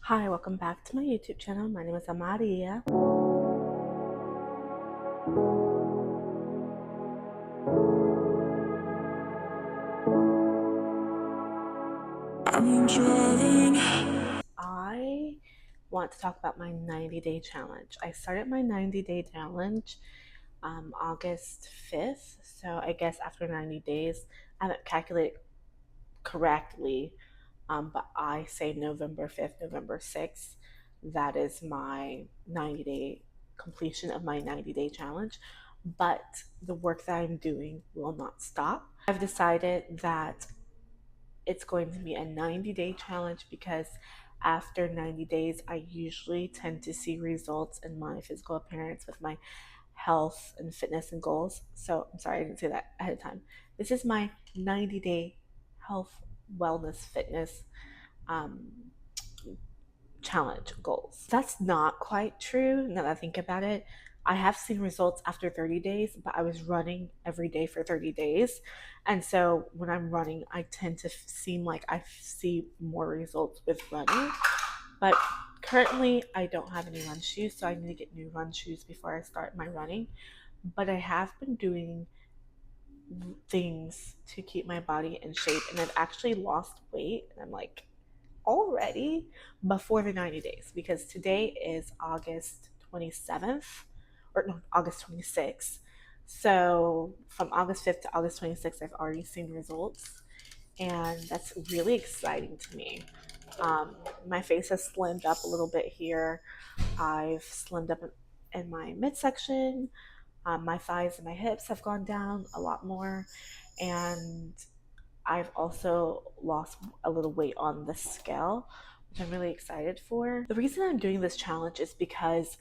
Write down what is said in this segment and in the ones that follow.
Hi, welcome back to my YouTube channel. My name is Amaria. I want to talk about my 90-day challenge. I started my 90-day challenge August 5th. So I guess after 90 days, I haven't calculated correctly, but I say November 5th, November 6th. That is my 90-day completion of my 90-day challenge. But the work that I'm doing will not stop. I've decided that it's going to be a 90-day challenge because after 90 days, I usually tend to see results in my physical appearance with my health and fitness and goals. So I'm sorry I didn't say that ahead of time. This is my 90-day health, wellness, fitness um, challenge goals. That's not quite true now that I think about it. I have seen results after 30 days, but I was running every day for 30 days. And so when I'm running, I tend to seem like I see more results with running. But currently, I don't have any run shoes, so I need to get new run shoes before I start my running. But I have been doing things to keep my body in shape, and I've actually lost weight. And I'm like, already before the 90 days because today is August 27th or no, August 26th. So from August 5th to August 26th, I've already seen results, and that's really exciting to me. My face has slimmed up a little bit here. I've slimmed up in my midsection. My thighs and my hips have gone down a lot more, and I've also lost a little weight on the scale, which I'm really excited for. The reason I'm doing this challenge is because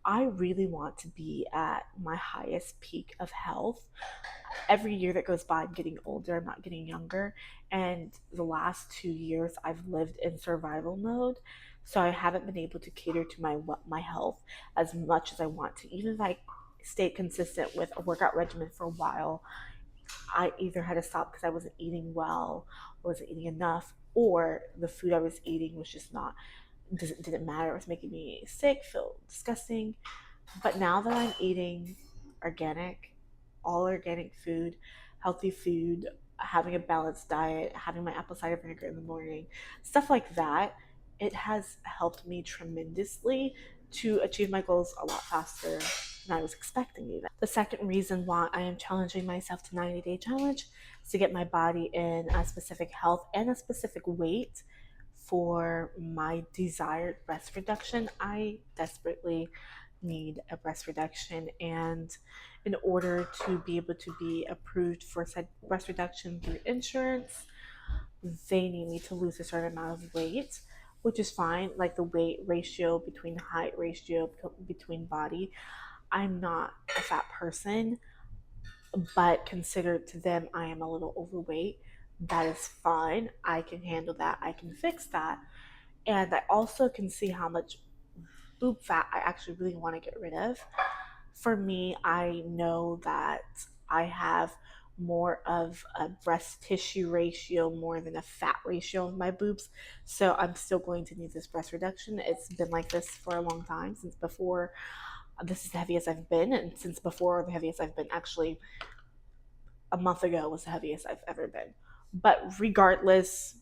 I really want to be at my highest peak of health. Every year that goes by, I'm getting older, I'm not getting younger. And the last 2 years, I've lived in survival mode. So I haven't been able to cater to my health as much as I want to. Even if I stayed consistent with a workout regimen for a while, I either had to stop because I wasn't eating well, or wasn't eating enough, or the food I was eating was just not didn't matter. It was making me sick, feel disgusting. But now that I'm eating organic, all organic food, healthy food, having a balanced diet, having my apple cider vinegar in the morning, stuff like that, it has helped me tremendously to achieve my goals a lot faster than I was expecting even. The second reason why I am challenging myself to 90-day challenge is to get my body in a specific health and a specific weight for my desired breast reduction. I desperately need a breast reduction, and in order to be able to be approved for said breast reduction through insurance, they need me to lose a certain amount of weight, which is fine. Like the weight ratio between height ratio between body, I'm not a fat person, but considered to them I am a little overweight. That is fine. I can handle that. I can fix that. And I also can see how much boob fat I actually really want to get rid of. For me, I know that I have more of a breast tissue ratio more than a fat ratio of my boobs. So I'm still going to need this breast reduction. It's been like this for a long time, since before this is the heaviest I've been, and since before the heaviest I've been, actually a month ago was the heaviest I've ever been. But regardless,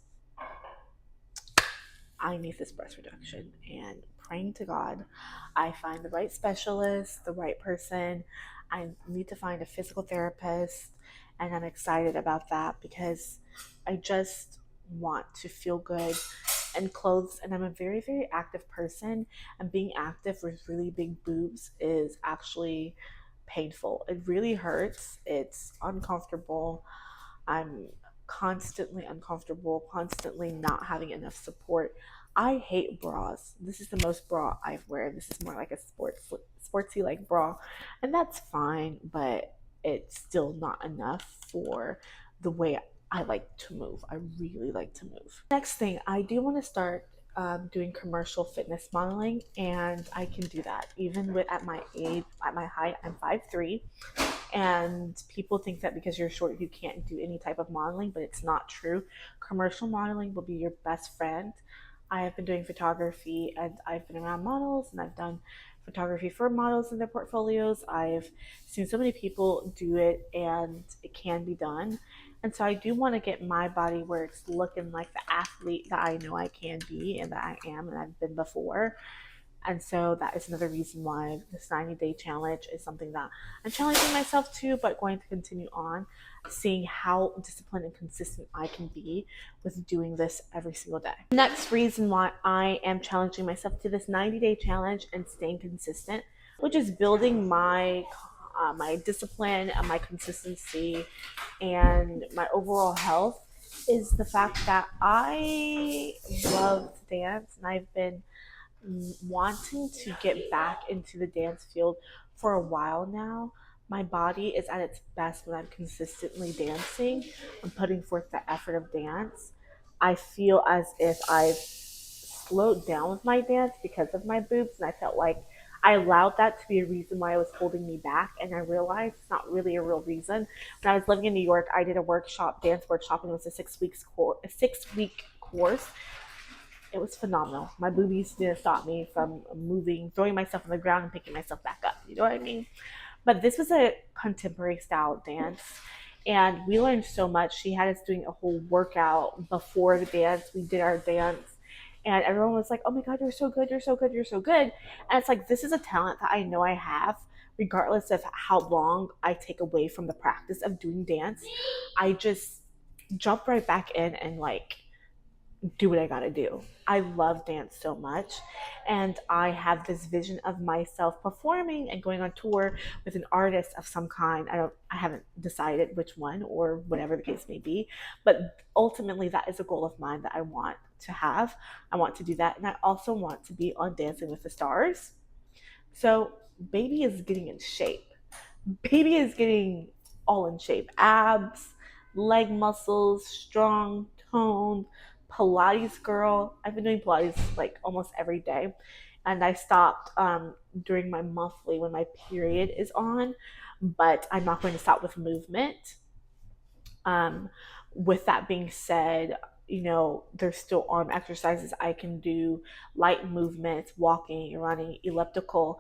I need this breast reduction, and praying to God I find the right specialist, the right person. I need to find a physical therapist, and I'm excited about that because I just want to feel good and clothes. And I'm a very, very active person, and being active with really big boobs is actually painful. It really hurts, it's uncomfortable. I'm constantly uncomfortable, constantly not having enough support. I hate bras. This is the most bra I wear. This is more like a sportsy like bra, and that's fine, but it's still not enough for the way I like to move. I really like to move. Next thing, I do want to start doing commercial fitness modeling, and I can do that even with at my age, at my height. I'm 5'3", and people think that because you're short you can't do any type of modeling, but it's not true. Commercial modeling will be your best friend. I have been doing photography and I've been around models and I've done photography for models in their portfolios. I've seen so many people do it and it can be done. And so I do want to get my body where it's looking like the athlete that I know I can be and that I am and I've been before. And so that is another reason why this 90-day challenge is something that I'm challenging myself to, but going to continue on, seeing how disciplined and consistent I can be with doing this every single day. Next reason why I am challenging myself to this 90-day challenge and staying consistent, which is building my discipline and my consistency and my overall health, is the fact that I love to dance and I've been wanting to get back into the dance field for a while now. My body is at its best when I'm consistently dancing and putting forth the effort of dance. I feel as if I've slowed down with my dance because of my boobs, and I felt like I allowed that to be a reason why it was holding me back, and I realized it's not really a real reason. When I was living in New York, I did a dance workshop, and it was a 6 week course. It was phenomenal. My boobies didn't stop me from moving, throwing myself on the ground and picking myself back up. You know what I mean? But this was a contemporary style dance. And we learned so much. She had us doing a whole workout before the dance. We did our dance. And everyone was like, oh my God, you're so good. You're so good. You're so good. And it's like, this is a talent that I know I have, regardless of how long I take away from the practice of doing dance. I just jump right back in and like do what I gotta do. I love dance so much, and I have this vision of myself performing and going on tour with an artist of some kind. I haven't decided which one or whatever the case may be, but ultimately that is a goal of mine that I want to have. I want to do that, and I also want to be on Dancing with the Stars. So baby is getting in shape. Baby is getting all in shape. Abs, leg muscles, strong, toned, Pilates girl. I've been doing Pilates like almost every day. And I stopped during my monthly when my period is on, but I'm not going to stop with movement. Um, with that being said, there's still arm exercises I can do, light movements, walking, running, elliptical,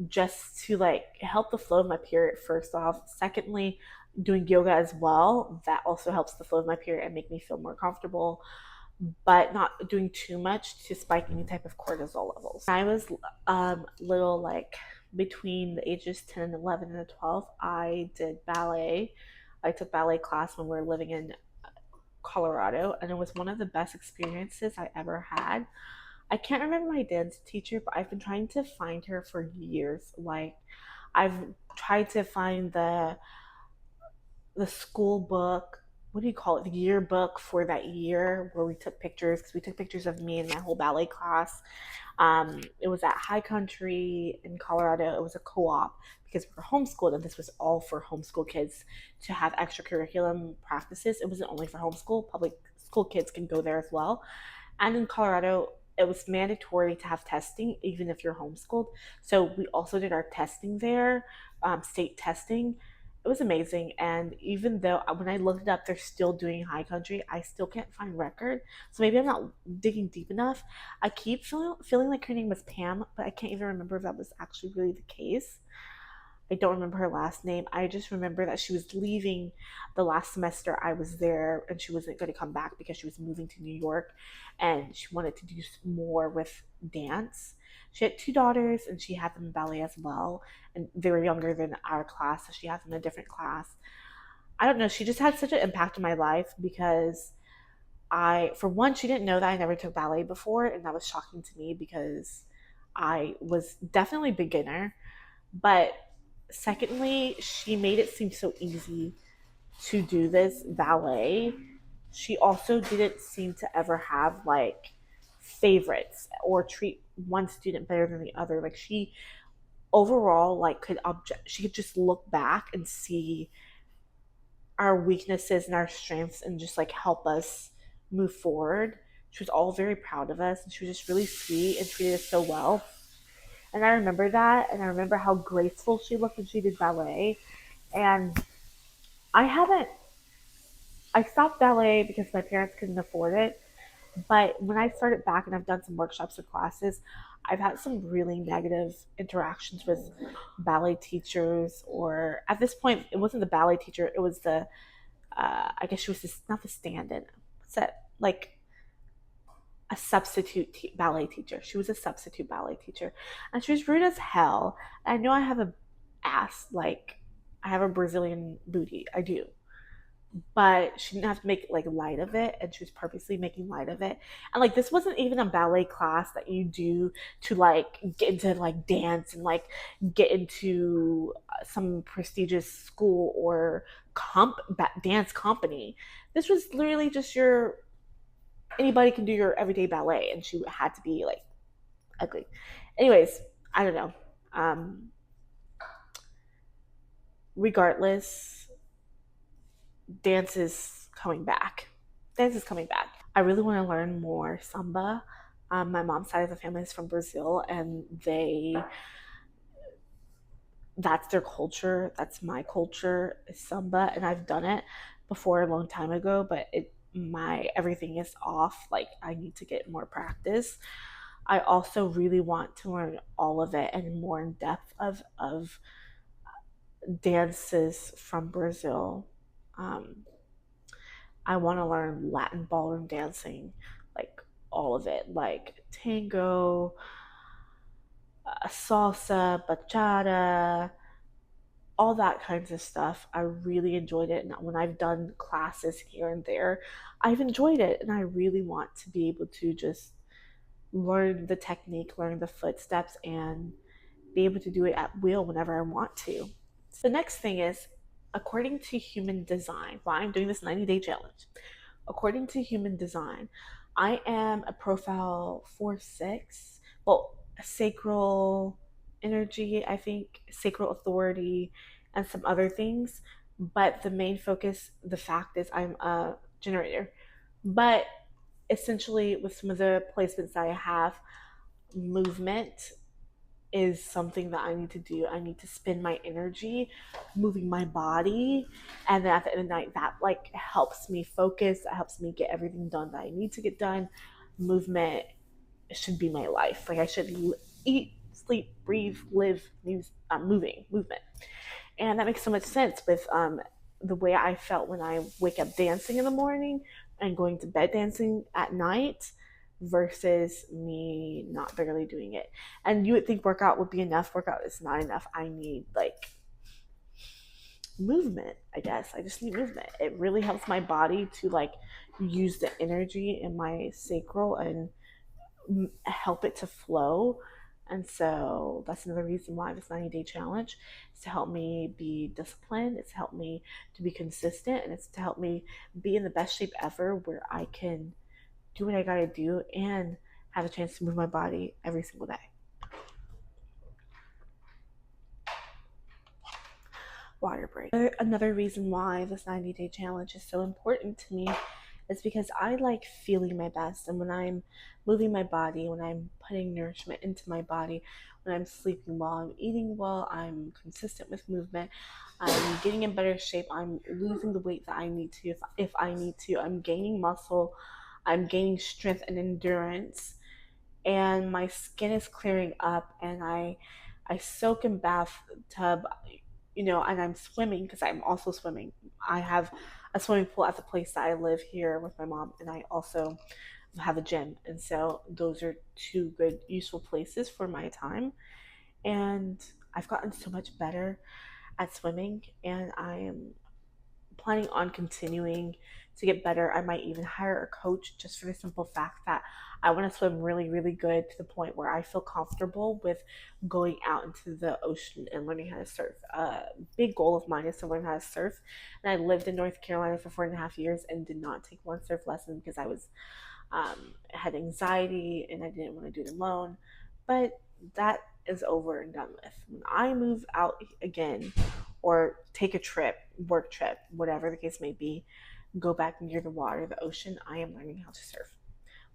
just to like help the flow of my period first off. Secondly, doing yoga as well. That also helps the flow of my period and make me feel more comfortable, but not doing too much to spike any type of cortisol levels. When I was little, like between the ages 10 and 11 and 12, I did ballet. I took ballet class when we were living in Colorado, and it was one of the best experiences I ever had. I can't remember my dance teacher, but I've been trying to find her for years. Like, I've tried to find the school book, what do you call it, the yearbook for that year where we took pictures, because we took pictures of me and my whole ballet class. It was at High Country in Colorado. It was a co-op because we were homeschooled, and this was all for homeschool kids to have extracurriculum practices. It wasn't only for homeschool; public school kids can go there as well. And in Colorado, it was mandatory to have testing even if you're homeschooled. So we also did our testing there, state testing. It was amazing. And even though when I looked it up, they're still doing High Country, I still can't find record. So maybe I'm not digging deep enough. I keep feeling like her name was Pam, but I can't even remember if that was actually really the case. I don't remember her last name. I just remember that she was leaving the last semester I was there, and she wasn't going to come back because she was moving to New York and she wanted to do more with dance. She had two daughters and she had them in ballet as well. And they were younger than our class, so she had them in a different class. I don't know. She just had such an impact on my life because for one, she didn't know that I never took ballet before. And that was shocking to me because I was definitely beginner. But secondly, she made it seem so easy to do this ballet. She also didn't seem to ever have like favorites or treat one student better than the other. Like she overall like she could just look back and see our weaknesses and our strengths and just like help us move forward. She was all very proud of us, and she was just really sweet and treated us so well. And I remember that, and I remember how graceful she looked when she did ballet. And I haven't, I stopped ballet because my parents couldn't afford it. But when I started back and I've done some workshops or classes, I've had some really negative interactions with ballet teachers, or at this point, it wasn't the ballet teacher, it was the, I guess she was this, not the stand in, what's that? Like a substitute ballet teacher. She was a substitute ballet teacher. And she was rude as hell. I know I have a ass, like, I have a Brazilian booty. I do, but she didn't have to make like light of it, and she was purposely making light of it. And like, this wasn't even a ballet class that you do to like get into like dance and like get into some prestigious school or dance company. This was literally just your, anybody can do your everyday ballet, and she had to be like ugly. Anyways, I don't know. Regardless, dance is coming back. Dance is coming back. I really want to learn more samba. My mom's side of the family is from Brazil, and that's their culture. That's my culture, is samba, and I've done it before a long time ago, but my everything is off. Like, I need to get more practice. I also really want to learn all of it and more in depth of dances from Brazil. Um, I want to learn Latin ballroom dancing, like all of it, like tango, salsa, bachata, all that kinds of stuff. I really enjoyed it. And when I've done classes here and there, I've enjoyed it. And I really want to be able to just learn the technique, learn the footsteps, and be able to do it at will whenever I want to. So the next thing is, according to human design, why I'm doing this 90-day challenge. According to human design, I am a profile 4-6. Well, a sacral energy, I think, sacral authority, and some other things. But the main focus, the fact is, I'm a generator. But essentially, with some of the placements that I have, movement is something that I need to do. I need to spend my energy moving my body. And then at the end of the night, that like helps me focus. That helps me get everything done that I need to get done. Movement should be my life. Like, I should eat, sleep, breathe, live, movement. And that makes so much sense with the way I felt when I wake up dancing in the morning and going to bed dancing at night versus me not barely doing it. And you would think workout would be enough. Workout is not enough. I need like movement, I guess. I just need movement. It really helps my body to like use the energy in my sacral and help it to flow. And so that's another reason why this 90-day challenge is to help me be disciplined. It's to help me to be consistent, and it's to help me be in the best shape ever, where I can do what I gotta do and have a chance to move my body every single day. Water break. Another reason why this 90-day challenge is so important to me is because I like feeling my best. And when I'm moving my body, when I'm putting nourishment into my body, when I'm sleeping well, I'm eating well, I'm consistent with movement, I'm getting in better shape, I'm losing the weight that I need to, if I need to, I'm gaining muscle, I'm gaining strength and endurance, and my skin is clearing up, and I soak in bathtub, and I'm swimming, because I'm also swimming. I have a swimming pool at the place that I live here with my mom, and I also have a gym. And so those are two good, useful places for my time. And I've gotten so much better at swimming, and I am planning on continuing to get better. I might even hire a coach, just for the simple fact that I want to swim really, really good, to the point where I feel comfortable with going out into the ocean and learning how to surf. A big goal of mine is to learn how to surf. And I lived in North Carolina for 4.5 years and did not take one surf lesson because I had anxiety and I didn't want to do it alone. But that is over and done with. When I move out again, or take a trip, work trip, whatever the case may be, go back near the water, the ocean, I am learning how to surf.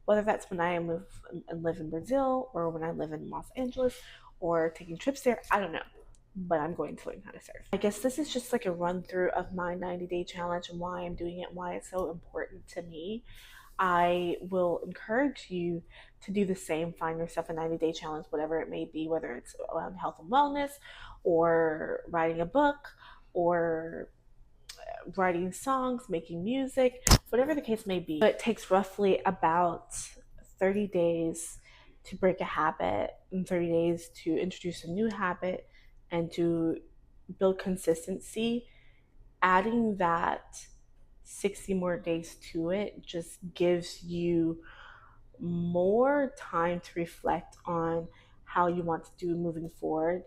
Whether that's when I move and live in Brazil, or when I live in Los Angeles, or taking trips there, I don't know. But I'm going to learn how to surf. I guess this is just like a run through of my 90-day challenge and why I'm doing it, why it's so important to me. I will encourage you to do the same. Find yourself a 90-day challenge, whatever it may be, whether it's around health and wellness, or writing a book, or writing songs, making music, whatever the case may be. It takes roughly about 30 days to break a habit, and 30 days to introduce a new habit, and to build consistency. Adding that 60 more days to it just gives you more time to reflect on how you want to do moving forward.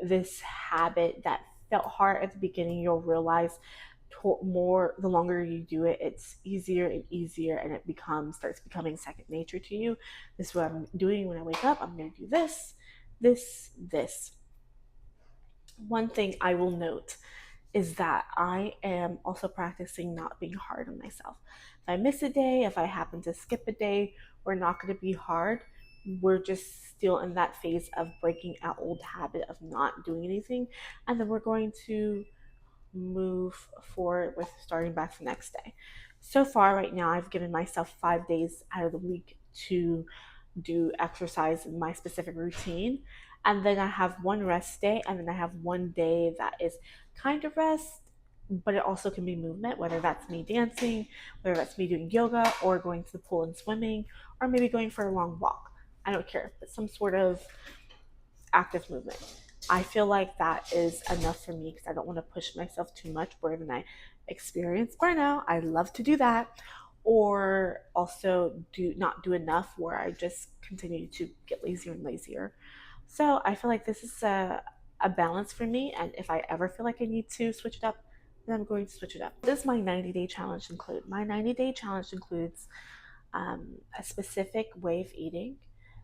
This habit that felt hard at the beginning, you'll realize more the longer you do it, it's easier and easier, and it starts becoming second nature to you. This is what I'm doing when I wake up. I'm going to do this. One thing I will note is that I am also practicing not being hard on myself. If I miss a day, if I happen to skip a day, we're not going to be hard. We're just still in that phase of breaking our old habit of not doing anything. And then we're going to move forward with starting back the next day. So far, right now, I've given myself 5 days out of the week to do exercise in my specific routine. And then I have one rest day, and then I have one day that is kind of rest, but it also can be movement, whether that's me dancing, whether that's me doing yoga, or going to the pool and swimming, or maybe going for a long walk. I don't care, but some sort of active movement. I feel like that is enough for me because I don't want to push myself too much where then I experience burnout. I love to do that. Or also do not do enough where I just continue to get lazier and lazier. So I feel like this is a balance for me. And if I ever feel like I need to switch it up, then I'm going to switch it up. What does my 90-day challenge include? My 90-day challenge includes a specific way of eating.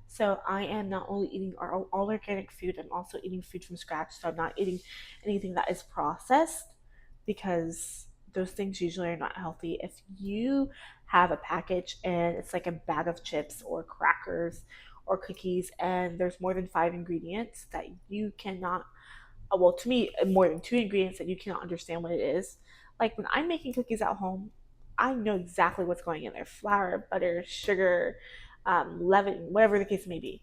So I am not only eating all organic food, I'm also eating food from scratch. So I'm not eating anything that is processed, because those things usually are not healthy. If you have a package and it's like a bag of chips or crackers or cookies, and there's more than 5 ingredients that you cannot, well, to me, more than 2 ingredients that you cannot understand what it is. Like when I'm making cookies at home, I know exactly what's going in there: flour, butter, sugar, leaven, whatever the case may be,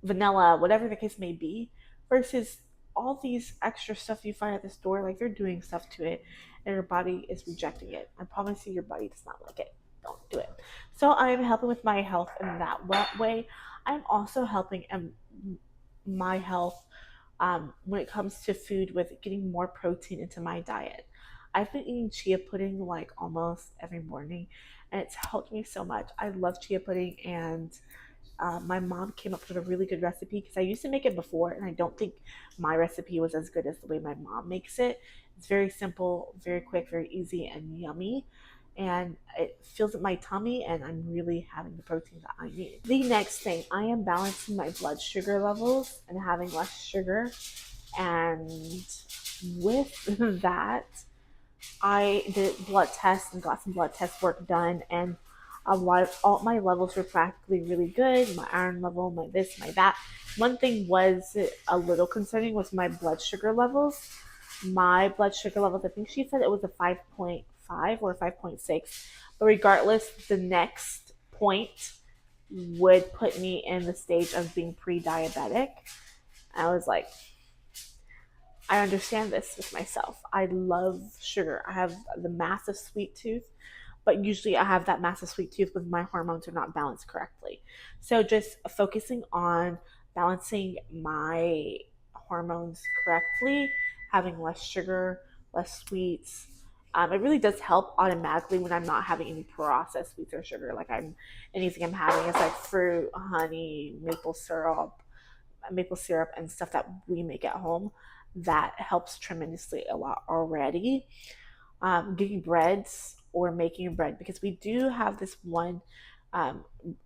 vanilla, whatever the case may be, versus all these extra stuff you find at the store. Like they're doing stuff to it, and your body is rejecting it. I promise you, your body does not like it. Don't do it. So I'm helping with my health in that way. I'm also helping my health when it comes to food with getting more protein into my diet. I've been eating chia pudding like almost every morning, and it's helped me so much. I love chia pudding, and my mom came up with a really good recipe because I used to make it before, and I don't think my recipe was as good as the way my mom makes it. It's very simple, very quick, very easy, and yummy. And it fills up my tummy, and I'm really having the protein that I need. The next thing, I am balancing my blood sugar levels and having less sugar. And with that, I did blood tests and got some blood test work done, and all my levels were practically really good. My iron level, my this, my that. One thing was a little concerning was my blood sugar levels. My blood sugar levels, I think she said it was a 5.5 or 5.6, but regardless, the next point would put me in the stage of being pre-diabetic. I was like, I understand this with myself. I love sugar. I have the massive sweet tooth, but usually I have that massive sweet tooth when my hormones are not balanced correctly. So just focusing on balancing my hormones correctly, having less sugar, less sweets. It really does help automatically when I'm not having any processed sweets or sugar. Like anything I'm having is like fruit, honey, maple syrup, and stuff that we make at home. That helps tremendously a lot already. Getting breads or making bread, because we do have this one um,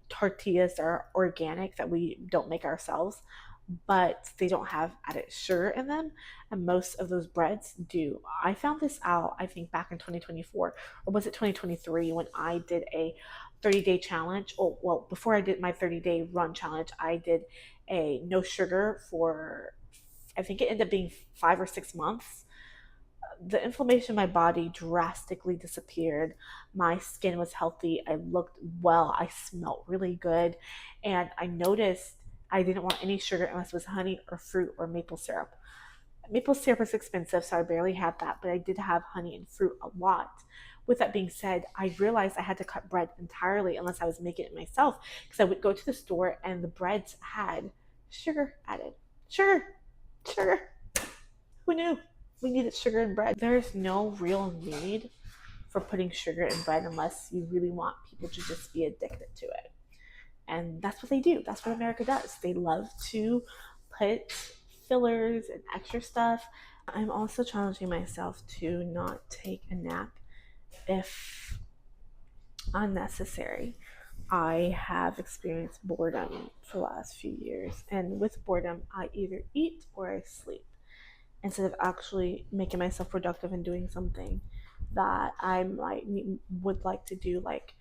tortillas that are organic that we don't make ourselves, but they don't have added sugar in them, and most of those breads do. I found this out, I think, back in 2024, or was it 2023, when I did a 30-day challenge. Oh, well, before I did my 30-day run challenge, I did a no sugar for, I think it ended up being 5 or 6 months. the inflammation in my body drastically disappeared. My skin was healthy. I looked well. I smelled really good. And I noticed I didn't want any sugar unless it was honey or fruit or maple syrup. Maple syrup is expensive, so I barely had that, but I did have honey and fruit a lot. With that being said, I realized I had to cut bread entirely unless I was making it myself, because I would go to the store and the breads had sugar added. Sugar, sugar. Who knew? We needed sugar in bread. There's no real need for putting sugar in bread unless you really want people to just be addicted to it. And that's what they do. That's what America does. They love to put fillers and extra stuff. I'm also challenging myself to not take a nap if unnecessary. I have experienced boredom for the last few years, and with boredom, I either eat or I sleep instead of actually making myself productive and doing something that I might would like to do, like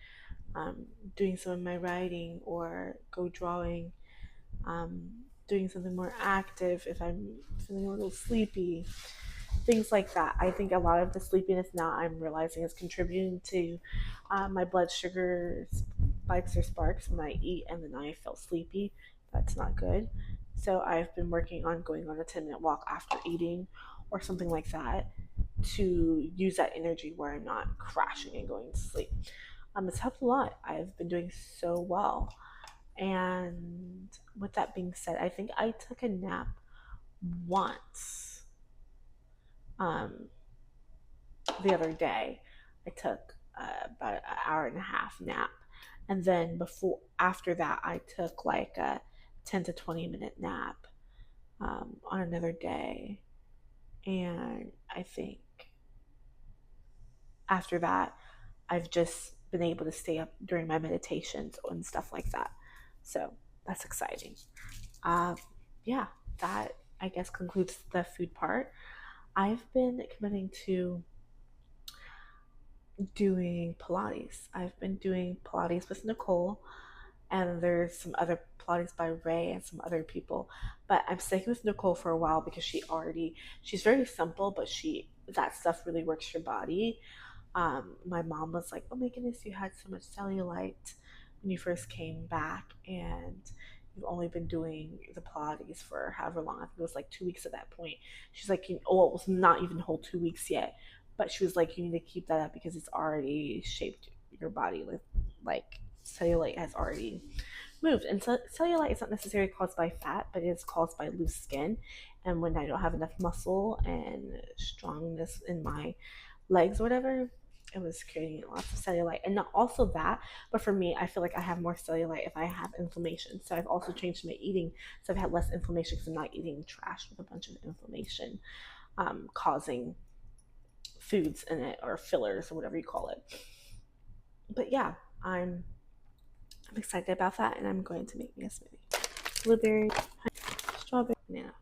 doing some of my writing or go drawing, um, doing something more active if I'm feeling a little sleepy, things like that. I think a lot of the sleepiness now I'm realizing is contributing to my blood sugar spikes or sparks when I eat and then I feel sleepy. That's not good. So I've been working on going on a 10-minute walk after eating or something like that to use that energy where I'm not crashing and going to sleep. It's helped a lot. I've been doing so well. And with that being said, I think I took a nap once um, the other day. I took about an hour and a half nap. And then after that, I took like a 10 to 20-minute nap on another day. And I think after that, I've just been able to stay up during my meditations and stuff like that. So that's exciting. Uh, yeah, that I guess concludes the food part. I've been committing to doing Pilates. I've been doing Pilates with Nicole, and there's some other Pilates by Ray and some other people. But I'm sticking with Nicole for a while because she's very simple, but that stuff really works your body. My mom was like, "Oh my goodness, you had so much cellulite when you first came back, and you've only been doing the Pilates for however long." I think it was like 2 weeks at that point. She's like, "Oh, it was not even a whole 2 weeks yet," but she was like, "You need to keep that up because it's already shaped your body with like cellulite has already moved." And so cellulite is not necessarily caused by fat, but it is caused by loose skin. And when I don't have enough muscle and strongness in my legs or whatever, it was creating lots of cellulite. And not also that, but for me, I feel like I have more cellulite if I have inflammation. So I've also changed my eating, so I've had less inflammation because I'm not eating trash with a bunch of inflammation causing foods in it, or fillers or whatever you call it. But yeah, I'm excited about that, and I'm going to make me a smoothie: blueberry, honey, strawberry, banana.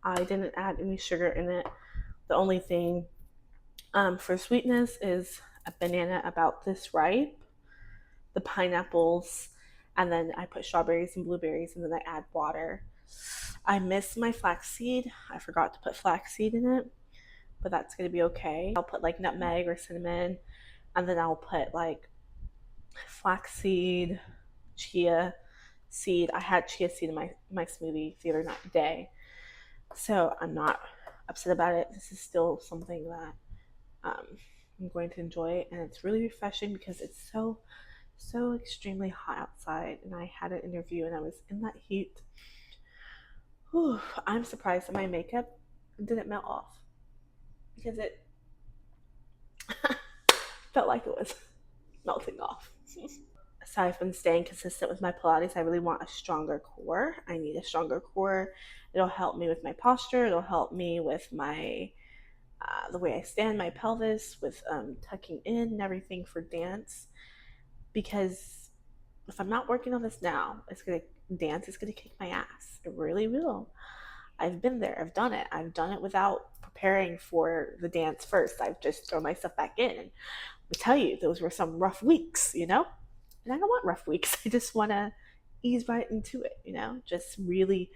I didn't add any sugar in it. The only thing for sweetness is a banana about this ripe, the pineapples, and then I put strawberries and blueberries, and then I add water. I missed my flaxseed. I forgot to put flaxseed in it, but that's gonna be okay. I'll put like nutmeg or cinnamon, and then I'll put like flaxseed, chia seed. I had chia seed in my smoothie the other day, so I'm not upset about it. This is still something that I'm going to enjoy, and it's really refreshing because it's so extremely hot outside, and I had an interview and I was in that heat. Whew, I'm surprised that my makeup didn't melt off because it felt like it was melting off. So I've been staying consistent with my Pilates. I really want a stronger core. I need a stronger core. It'll help me with my posture. It'll help me with my the way I stand, my pelvis, with tucking in and everything for dance. because if I'm not working on this now, dance is gonna kick my ass. It really will. I've been there. I've done it. I've done it without preparing for the dance first. I've just thrown myself back in. And I tell you, those were some rough weeks, you know? And I don't want rough weeks. I just want to ease right into it, you know? Just really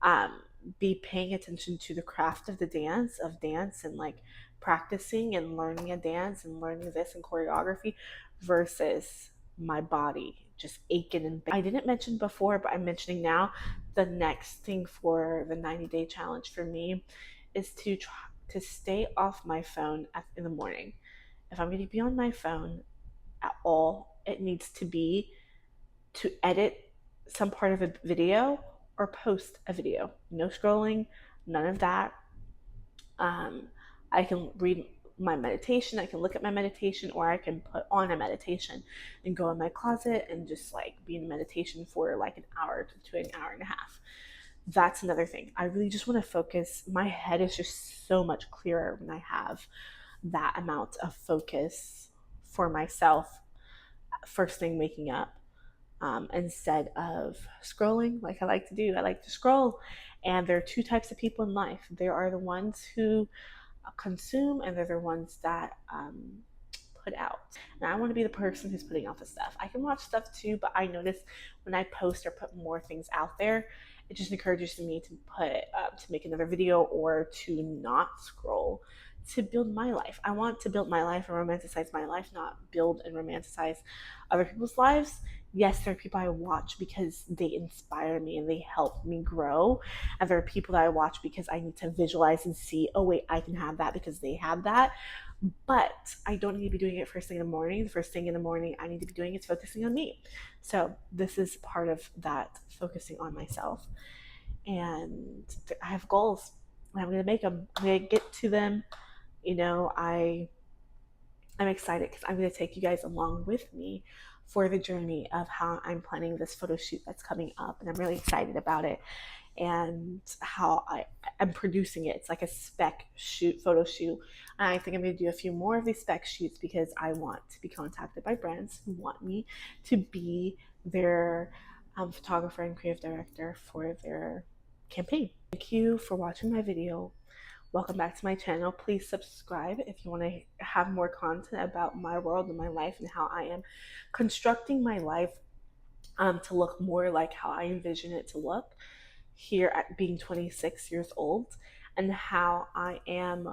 um, be paying attention to the craft of of dance, and like practicing and learning a dance and learning this and choreography versus my body just aching and I didn't mention before, but I'm mentioning now. The next thing for the 90-day challenge for me is to try to stay off my phone in the morning. If I'm going to be on my phone at all, it needs to be to edit some part of a video or post a video. No scrolling, none of that. Um, I can read my meditation, I can look at my meditation, or I can put on a meditation and go in my closet and just like be in meditation for like an hour to an hour and a half. That's another thing. I really just want to focus. My head is just so much clearer when I have that amount of focus for myself first thing waking up, instead of scrolling like I like to do. I like to scroll. And there are two types of people in life. There are the ones who consume, and they're the ones that put out. And I want to be the person who's putting out the stuff. I can watch stuff too, but I notice when I post or put more things out there, it just encourages me to to make another video or to not scroll, to build my life. I want to build my life and romanticize my life, not build and romanticize other people's lives. Yes, there are people I watch because they inspire me and they help me grow. And there are people that I watch because I need to visualize and see, oh, wait, I can have that because they have that. But I don't need to be doing it first thing in the morning. The first thing in the morning I need to be doing is focusing on me. So this is part of that, focusing on myself. And I have goals. I'm going to make them. I'm going to get to them. You know, I'm excited because I'm going to take you guys along with me for the journey of how I'm planning this photo shoot that's coming up, and I'm really excited about it, and how I'm producing it. It's like a spec shoot, photo shoot. And I think I'm going to do a few more of these spec shoots because I want to be contacted by brands who want me to be their photographer and creative director for their campaign. Thank you for watching my video. Welcome back to my channel. Please subscribe if you want to have more content about my world and my life and how I am constructing my life to look more like how I envision it to look here at being 26 years old, and how I am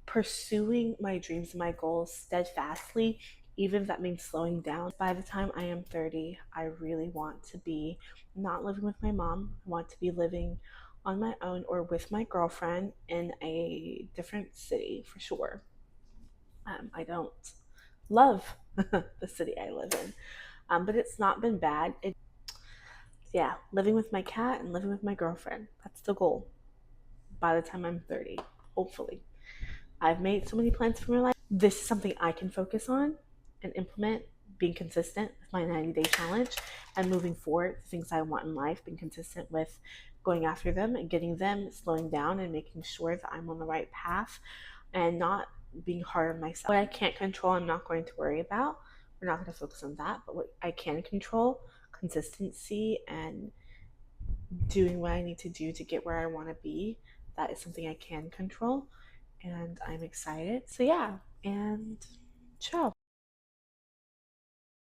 pursuing my dreams and my goals steadfastly, even if that means slowing down. By the time I am 30, I really want to be not living with my mom. I want to be living on my own or with my girlfriend in a different city for sure. I don't love the city I live in, but it's not been bad. Yeah, living with my cat and living with my girlfriend. That's the goal by the time I'm 30, hopefully. I've made so many plans for my life. This is something I can focus on and implement, being consistent with my 90-day challenge and moving forward, the things I want in life, being consistent with going after them and getting them, slowing down and making sure that I'm on the right path and not being hard on myself. What I can't control, I'm not going to worry about. We're not going to focus on that. But what I can control, consistency and doing what I need to do to get where I want to be, that is something I can control. And I'm excited. So yeah, and ciao.